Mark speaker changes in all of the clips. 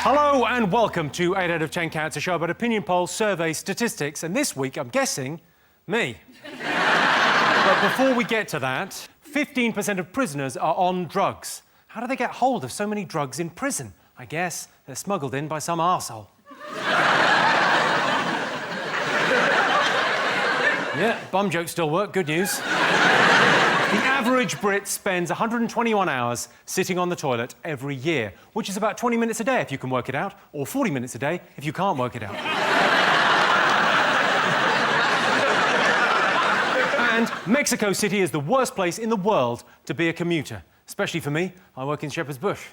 Speaker 1: Hello and welcome to 8 out of 10 Counts, a show about opinion polls, surveys, statistics, and this week, I'm guessing, me. But before we get to that, 15% of prisoners are on drugs. How do they get hold of so many drugs in prison? I guess they're smuggled in by some arsehole. Yeah, bum jokes still work, good news. The average Brit spends 121 hours sitting on the toilet every year, which is about 20 minutes a day if you can work it out, or 40 minutes a day if you can't work it out. And Mexico City is the worst place in the world to be a commuter, especially for me. I work in Shepherd's Bush.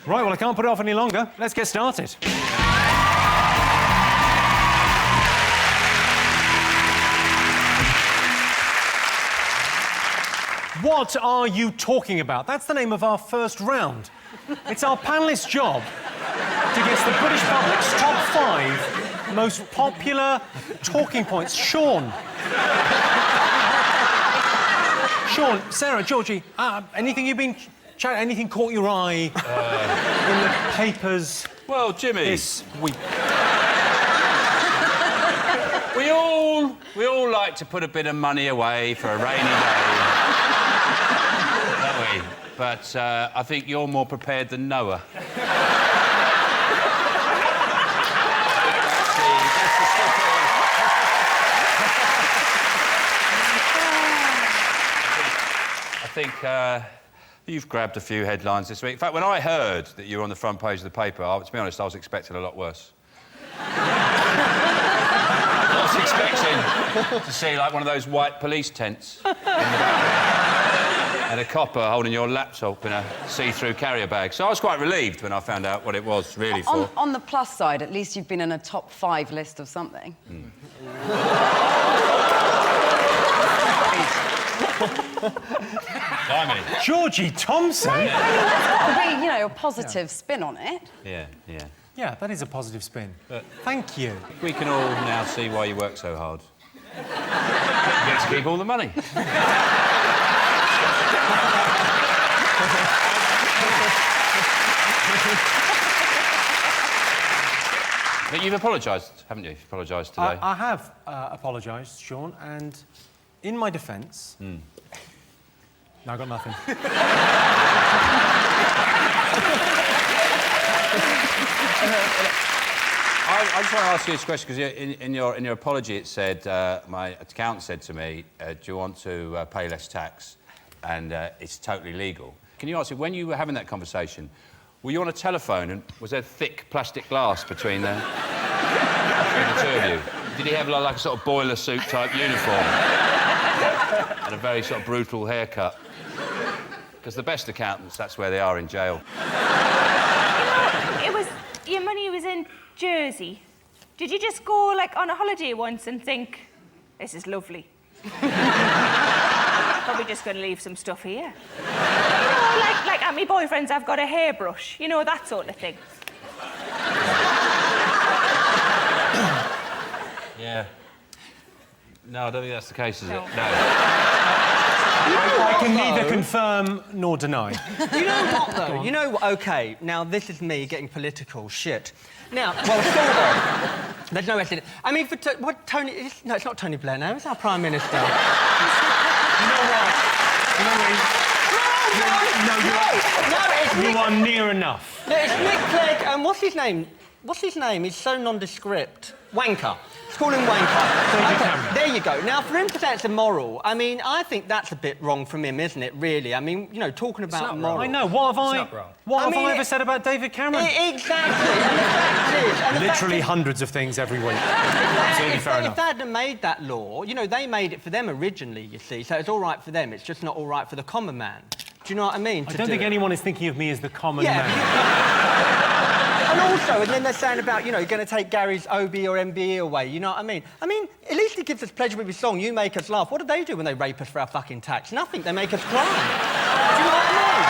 Speaker 1: Right, well, I can't put it off any longer. Let's get started. What are you talking about? That's the name of our first round. It's our panellists' job to guess the British public's top 5 most popular talking points. Sean, Sarah, Georgie, anything you've been chatting, anything caught your eye in the papers?
Speaker 2: Well, Jimmy,
Speaker 1: this week.
Speaker 2: We all like to put a bit of money away for a rainy day. But I think you're more prepared than Noah. I think you've grabbed a few headlines this week. In fact, when I heard that you were on the front page of the paper, to be honest, I was expecting a lot worse. I was expecting to see, like, one of those white police tents in the background. And a copper holding your laptop in a see-through carrier bag. So I was quite relieved when I found out what it was really for.
Speaker 3: On the plus side, at least you've been in a top 5 list of something.
Speaker 2: Blimey.
Speaker 1: Georgie Thompson?
Speaker 3: I mean, that's got to be, you know, a positive spin on it.
Speaker 2: Yeah.
Speaker 1: Yeah, that is a positive spin. But thank you.
Speaker 2: We can all now see why you work so hard. You get to keep all the money. But you've apologised, haven't you? You've apologised today.
Speaker 1: I have apologised, Sean, and in my defence... No, I got nothing.
Speaker 2: I just want to ask you this question, because in your apology it said, my accountant said to me, do you want to pay less tax? And it's totally legal. Can you answer, when you were having that conversation, were you on a telephone and was there thick plastic glass between the two of you? Did he have like a sort of boiler suit type uniform? And a very sort of brutal haircut? Because the best accountants, that's where they are, in jail.
Speaker 4: It was... Your money was in Jersey. Did you just go, like, on a holiday once and think, this is lovely? Probably just going to leave some stuff here. You know, like at my boyfriend's, I've got a hairbrush. You know, that sort of thing.
Speaker 2: Yeah. No, I don't think that's the case, is it? No.
Speaker 1: I can neither confirm nor deny.
Speaker 5: You know what, though? You know what? OK, now, this is me getting political. Shit. Now, well, sort of. There's no essence. I mean, what Tony... No, it's not Tony Blair now. It's our Prime Minister.
Speaker 1: You know what? You are near enough.
Speaker 5: No, it's Nick Clegg, and what's his name? What's his name? He's so nondescript. Wanker. Let's call him Wanker. OK, there you go. Now, for him to say it's immoral, I mean, I think that's a bit wrong from him, isn't it, really? I mean, you know, talking about moral...
Speaker 1: I know. What have I ever said about David Cameron?
Speaker 5: Exactly. And the fact is...
Speaker 1: Literally hundreds of things every week. Absolutely fair enough.
Speaker 5: If they hadn't made that law, you know, they made it for them originally, you see, so it's all right for them. It's just not all right for the common man. Do you know what I mean?
Speaker 1: I don't think anyone is thinking of me as the common man.
Speaker 5: And also, and then they're saying about, you know, you're going to take Gary's OB or MBE away, you know what I mean? I mean, at least he gives us pleasure with his song, You Make Us Laugh. What do they do when they rape us for our fucking tax? Nothing, they make us cry. Do you know what I mean?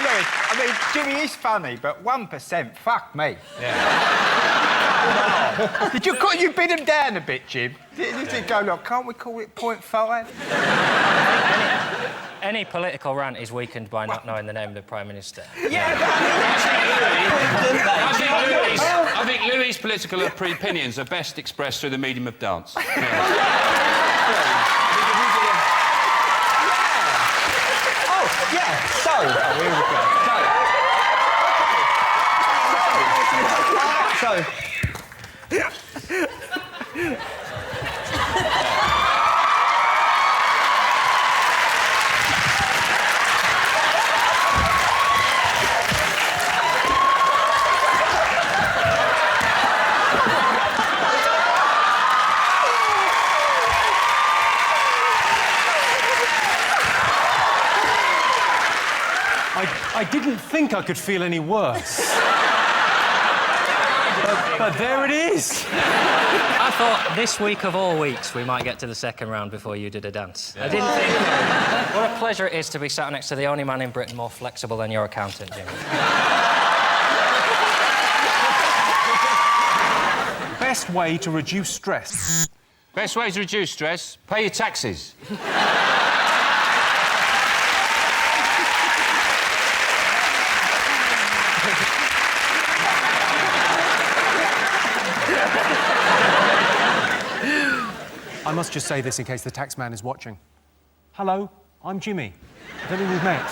Speaker 6: Louis, I mean, Jimmy is funny, but 1%, fuck me.
Speaker 2: Yeah.
Speaker 6: Did you beat him down a bit, Jim? Did you go, look, can't we call it 0.5?
Speaker 7: Any political rant is weakened by not knowing the name of the Prime Minister.
Speaker 5: Yeah, but
Speaker 2: I think Louis' political opinions are best expressed through the medium of dance.
Speaker 5: Oh, yeah, so...
Speaker 6: Oh, here we go.
Speaker 1: I didn't think I could feel any worse. But there it is.
Speaker 7: I thought this week of all weeks we might get to the second round before you did a dance. I didn't think... What a pleasure it is to be sat next to the only man in Britain more flexible than your accountant, Jimmy.
Speaker 1: Best way to reduce stress.
Speaker 2: Best way to reduce stress, pay your taxes.
Speaker 1: I must just say this in case the tax man is watching. Hello, I'm Jimmy. I don't think we've met.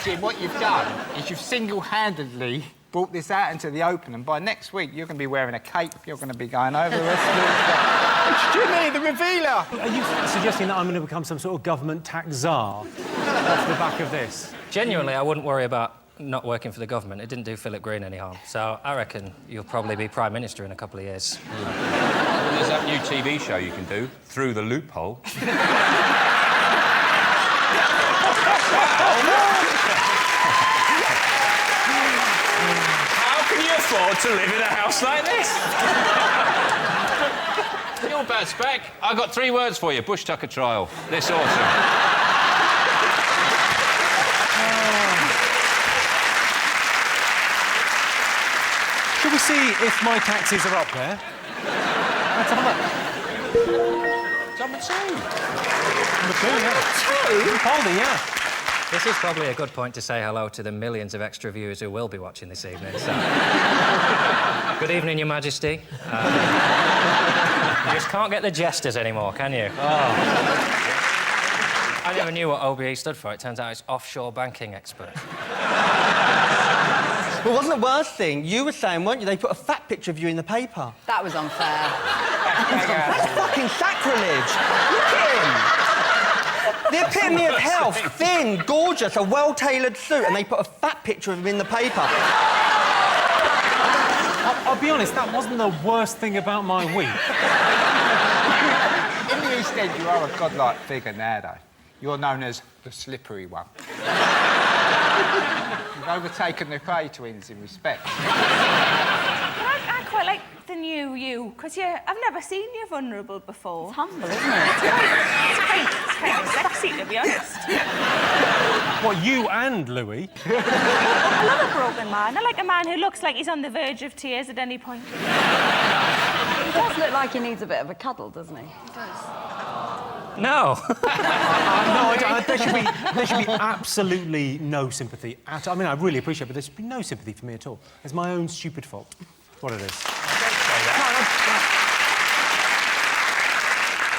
Speaker 6: Jim, what you've done is you've single-handedly brought this out into the open, and by next week you're going to be wearing a cape, you're going to be going over the rest of the... It's Jimmy, the revealer!
Speaker 1: Are you suggesting that I'm going to become some sort of government tax czar off the back of this?
Speaker 7: Genuinely, I wouldn't worry about not working for the government. It didn't do Philip Green any harm. So I reckon you'll probably be Prime Minister in a couple of years.
Speaker 2: There's that new TV show you can do, Through the Loophole. How can you afford to live in a house like this? You're bad spec. I've got 3 words for you. Bush Tucker trial. This autumn.
Speaker 1: Shall we see if my taxes are up there? Let's have a look.
Speaker 2: Number 2.
Speaker 1: Number 2, yeah. 2? Polly, yeah.
Speaker 7: This is probably a good point to say hello to the millions of extra viewers who will be watching this evening. So. Good evening, Your Majesty. You just can't get the jesters anymore, can you? Oh. I never knew what OBE stood for. It turns out it's Offshore Banking Expert.
Speaker 5: But wasn't the worst thing, you were saying, weren't you, they put a fat picture of you in the paper?
Speaker 3: That was unfair.
Speaker 5: That's fucking sacrilege. Look at him. The epitome of health, thin, gorgeous, a well-tailored suit, and they put a fat picture of him in the paper.
Speaker 1: I'll be honest, that wasn't the worst thing about my week.
Speaker 6: In the East End, you are a godlike figure now, though. You're known as the slippery one. You've overtaken the Cray twins in respect.
Speaker 4: I quite like the new you, because I've never seen you vulnerable before.
Speaker 3: It's humble, isn't it?
Speaker 4: It's kind of sexy, to be honest.
Speaker 1: What, you and Louis?
Speaker 4: I love a broken man. I like a man who looks like he's on the verge of tears at any point.
Speaker 3: He does look like he needs a bit of a cuddle, doesn't he? He does.
Speaker 7: No.
Speaker 1: There should be absolutely no sympathy at all. I mean, I really appreciate it, but there should be no sympathy for me at all. It's my own stupid fault. That's what it is.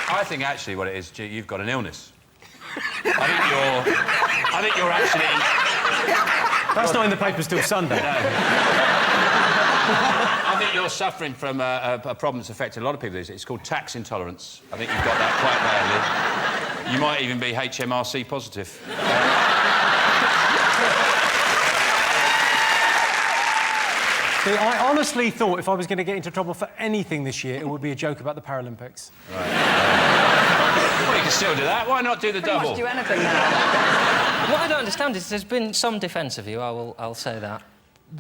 Speaker 2: I think actually what it is, you've got an illness. I think you're actually...
Speaker 1: That's not in the papers till Sunday.
Speaker 2: No. I think you're suffering from a problem that's affected a lot of people. It's called tax intolerance. I think you've got that quite badly. You might even be HMRC positive.
Speaker 1: See, I honestly thought if I was going to get into trouble for anything this year, it would be a joke about the Paralympics.
Speaker 2: Right. Well, you can still do that. Why not do the double?
Speaker 3: Pretty much do anything now.
Speaker 7: What I don't understand is there's been some defence of you, I'll say that.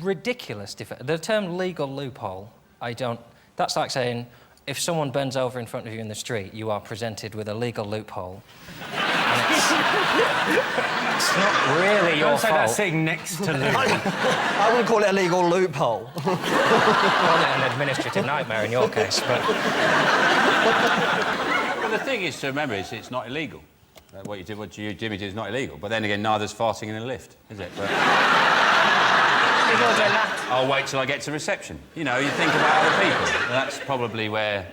Speaker 7: Ridiculous defence. The term legal loophole, I don't... That's like saying if someone bends over in front of you in the street, you are presented with a legal loophole. It's not really your
Speaker 1: Don't say
Speaker 7: fault.
Speaker 1: that sitting next to Louis.
Speaker 5: I wouldn't call it a legal loophole.
Speaker 7: Call it an administrative nightmare in your case, but...
Speaker 2: thing is to remember is it's not illegal. What Jimmy did is not illegal. But then again, neither's farting in a lift, is it? But... I'll wait till I get to reception. You know, you think about other people. That's probably where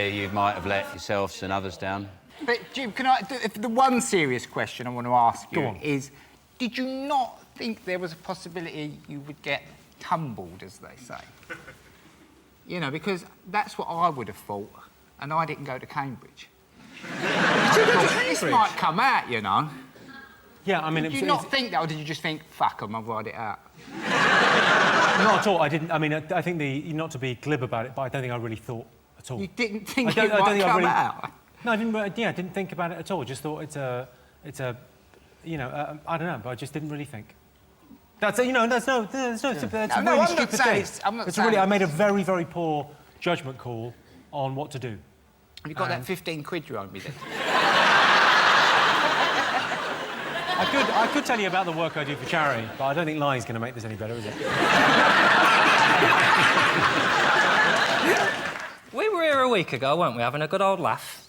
Speaker 2: you might have let yourselves and others down.
Speaker 6: But, Jim, if the one serious question I want to ask you is, did you not think there was a possibility you would get tumbled, as they say? You know, because that's what I would have thought, and I didn't go to Cambridge. This might come out, you know.
Speaker 1: Yeah, I mean...
Speaker 6: Did you not think that, or did you just think, fuck 'em, I'll ride it out?
Speaker 1: Not at all. I didn't... I mean, I think not to be glib about it, but I don't think I really thought at all.
Speaker 6: You didn't think it might come out?
Speaker 1: No, I didn't. Yeah, I didn't think about it at all. Just thought it's a, you know, I don't know, but I just didn't really think. That's you know, that's no, that's a really stupid thing. It's really. I made a very, very poor judgment call on what to do.
Speaker 6: Have you got that 15 quid you owed me then?
Speaker 1: I could tell you about the work I do for charity, but I don't think lying's going to make this any better, is it?
Speaker 7: We were here a week ago, weren't we, having a good old laugh?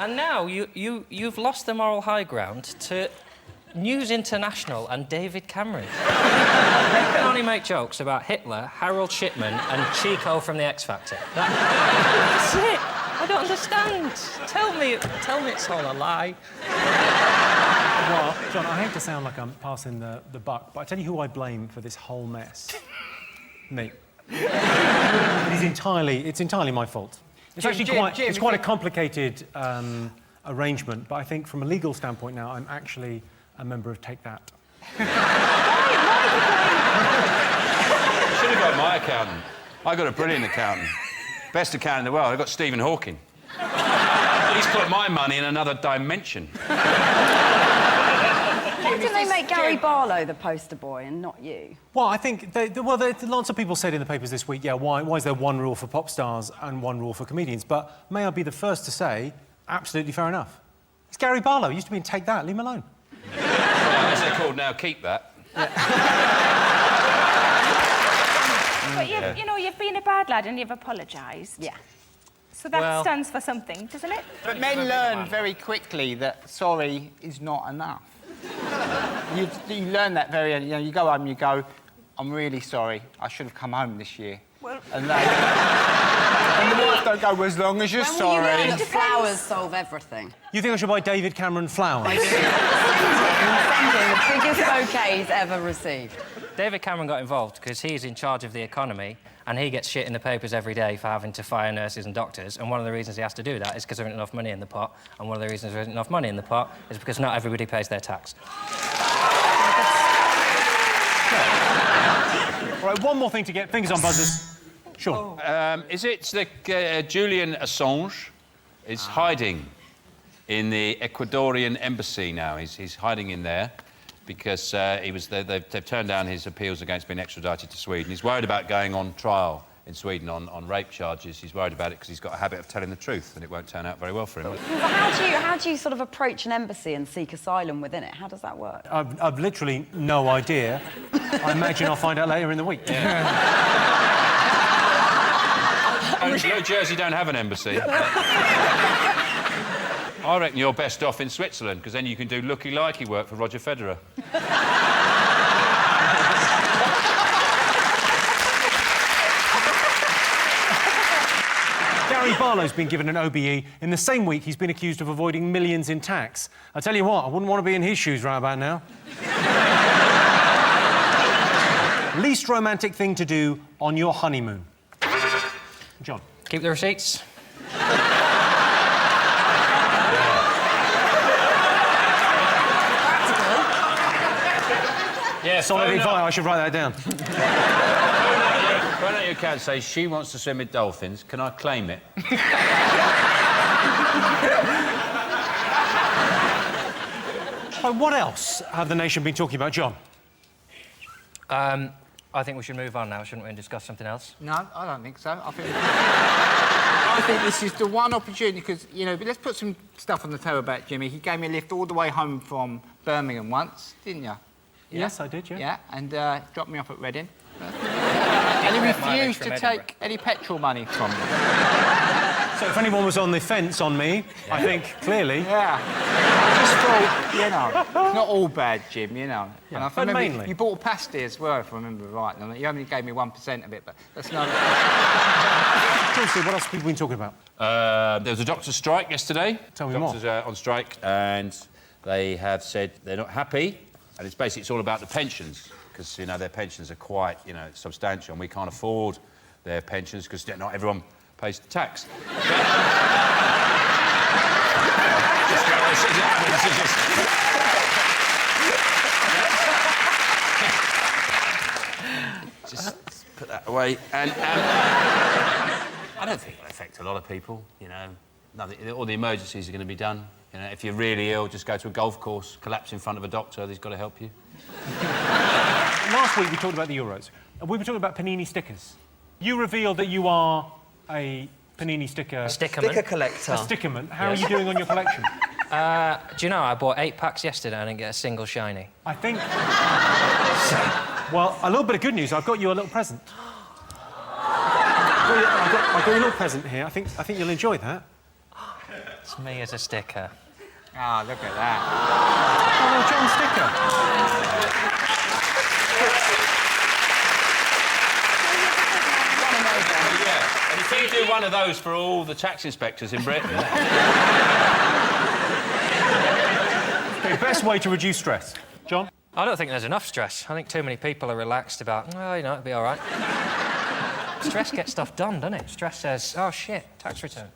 Speaker 7: And now you've lost the moral high ground to News International and David Cameron. They can only make jokes about Hitler, Harold Shipman and Chico from the X Factor. That's it. I don't understand. Tell me it's all a lie.
Speaker 1: Well, John, I hate to sound like I'm passing the buck, but I tell you who I blame for this whole mess. Me. It's entirely my fault. It's actually quite a complicated arrangement, but I think from a legal standpoint now, I'm actually a member of Take That.
Speaker 2: Should have got my accountant. I got a brilliant accountant. Best accountant in the world. I got Stephen Hawking. He's put my money in another dimension.
Speaker 3: Why didn't they make Gary Barlow the poster boy and not you?
Speaker 1: Well, I think... lots of people said in the papers this week, yeah, why is there one rule for pop stars and one rule for comedians? But may I be the first to say, absolutely fair enough. It's Gary Barlow. He used to be in Take That. Leave him alone.
Speaker 2: Well, as they're called now, Keep That.
Speaker 4: But you know, you've been a bad lad and you've apologised.
Speaker 3: Yeah.
Speaker 4: So that stands for something, doesn't it?
Speaker 6: But men learn very quickly that sorry is not enough. You learn that very early. You know, you go home and you go, I'm really sorry. I should have come home this year.
Speaker 4: Well...
Speaker 6: And the wife don't go, well, as long as you're sorry.
Speaker 3: When will you learn that flowers solve everything?
Speaker 1: You think I should buy David Cameron flowers?
Speaker 3: Send him the biggest bouquet he's ever received.
Speaker 7: David Cameron got involved because he's in charge of the economy and he gets shit in the papers every day for having to fire nurses and doctors, and one of the reasons he has to do that is because there isn't enough money in the pot, and one of the reasons there isn't enough money in the pot is because not everybody pays their tax.
Speaker 1: All right, one more thing to get fingers on buzzers. Sure.
Speaker 2: Is it that Julian Assange is hiding in the Ecuadorian embassy now? He's hiding in there because they've turned down his appeals against being extradited to Sweden. He's worried about going on trial in Sweden on rape charges. He's worried about it because he's got a habit of telling the truth and it won't turn out very well for him.
Speaker 3: Well, how do you sort of approach an embassy and seek asylum within it? How does that work?
Speaker 1: I've literally no idea. I imagine I'll find out later in the week.
Speaker 2: New Jersey don't have an embassy. I reckon you're best off in Switzerland, because then you can do looky-likey work for Roger Federer.
Speaker 1: Gary Barlow's been given an OBE in the same week he's been accused of avoiding millions in tax. I tell you what, I wouldn't want to be in his shoes right about now. Least romantic thing to do on your honeymoon? John.
Speaker 7: Keep the receipts.
Speaker 2: Yeah,
Speaker 1: solid advice. I should write that down.
Speaker 2: Phone out your account, say she wants to swim with dolphins. Can I claim it?
Speaker 1: What else have the nation been talking about, John?
Speaker 7: I think we should move on now, shouldn't we, and discuss something else?
Speaker 6: No, I don't think so. I think this is the one opportunity, because, you know, let's put some stuff on the table about Jimmy. He gave me a lift all the way home from Birmingham once, didn't you? Yeah?
Speaker 1: Yes, I did, yeah.
Speaker 6: Yeah, and dropped me off at Reading. And he refused to take any petrol money from me.
Speaker 1: So if anyone was on the fence on me, I think, clearly...
Speaker 6: Yeah. I just thought, you know, it's not all bad, Jim, you know.
Speaker 1: Yeah,
Speaker 6: and I
Speaker 1: but
Speaker 6: remember
Speaker 1: mainly.
Speaker 6: you bought a pasty as well, if I remember right. I mean, you only gave me 1% of it, but that's not...
Speaker 1: Seriously, what else have we been talking about?
Speaker 2: There was a doctor's strike yesterday.
Speaker 1: Tell me more.
Speaker 2: Doctors are on strike, and they have said they're not happy, and it's all about the pensions, because, you know, their pensions are quite, you know, substantial, and we can't afford their pensions, because not everyone pays the tax. Just put that away. And I don't think it'll affect a lot of people, you know. Nothing, all the emergencies are going to be done. You know, if you're really ill, just go to a golf course, collapse in front of a doctor, he's got to help you.
Speaker 1: Last week we talked about the Euros. We were talking about panini stickers. You revealed that you are a panini sticker...
Speaker 5: Sticker collector.
Speaker 1: A stickerman. How are you doing on your collection?
Speaker 7: Do you know, I bought 8 packs yesterday and I didn't get a single shiny.
Speaker 1: I think... Well, a little bit of good news. I've got you a little present. I've got you a little present here. I think you'll enjoy that.
Speaker 7: It's me as a sticker.
Speaker 6: Ah, look at that.
Speaker 1: Oh, John Sticker.
Speaker 2: And if you do one of those for all the tax inspectors in Britain...
Speaker 1: Okay, best way to reduce stress. John?
Speaker 7: I don't think there's enough stress. I think too many people are relaxed about, oh, you know, it'll be all right. Stress gets stuff done, doesn't it? Stress says, oh, shit, tax return.